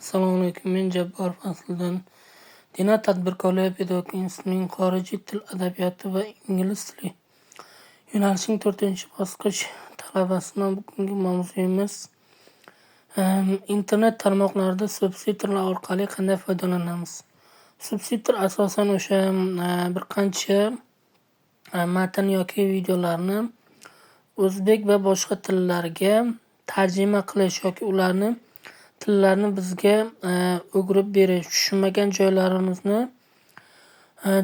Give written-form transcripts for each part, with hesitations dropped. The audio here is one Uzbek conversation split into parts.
Assalomu alaykum. Men Jabbor Fasliddin. Dina tadbirkorligi pedagogik institutining xorijiy til adabiyoti va ingliz tili yo'nalishining 4-bosqich talabasiman bugungi mavzuyimiz internet tarmoqlarida subtitrlar orqali qanday foydalanamiz. Subtitr asosan o'sha bir qancha matn yoki videolarni o'zbek va boshqa tillarga tarjima qilish yoki ularni tillarni bizga o'girib berish, tushunmagan joylarimizni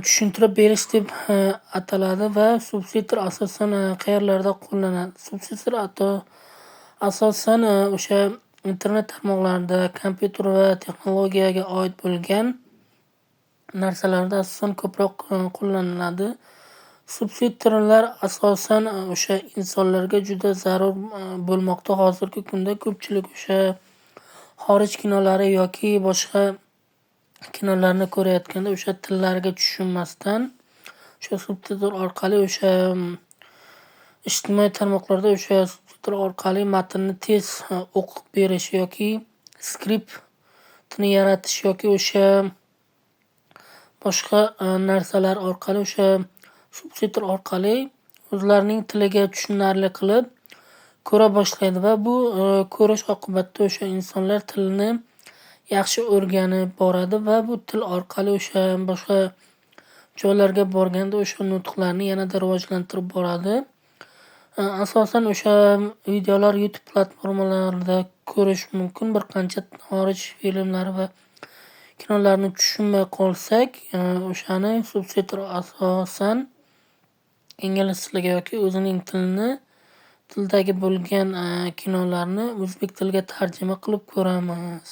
tushuntirib berish deb ataladi va subtitr asosan qayerlarda qo'llanadi? Subtitr asosan o'sha internet tarmoqlarida, kompyuter va texnologiyaga oid bo'lgan narsalarda asosan ko'proq qo'llaniladi. Subtitrlar asosan o'sha insonlarga juda zarur bo'lmoqda. Hozirgi kunda ko'pchilik o'sha xorij kinolari yoki boshqa kinolarni ko'rayotganda o'sha tillarga tushunmasdan o'sha subtitr orqali o'sha ijtimoiy tarmoqlarda o'sha subtitr orqali matnni tez o'qib berish yoki skriptni yaratish yoki o'sha boshqa narsalar orqali o'sha subtitr orqali o'zlarining tiliga tushunarli qilib ko'ra boshlaydi va bu ko'rish oqibatida o'sha insonlar tilni yaxshi o'rganib boradi va bu til orqali o'sha boshqa joylarga borganda o'sha nutqlarni yanada rivojlantirib boradi. Asosan o'sha videolar YouTube platformalarida ko'rish mumkin. Bir qancha xorij filmlari va kinolarni tushunmay qolsak, o'shani subtitr asosan ingliz tiliga yoki o'zining tildagi bo'lgan kinolarni o'zbek tiliga tarjima qilib ko'ramiz.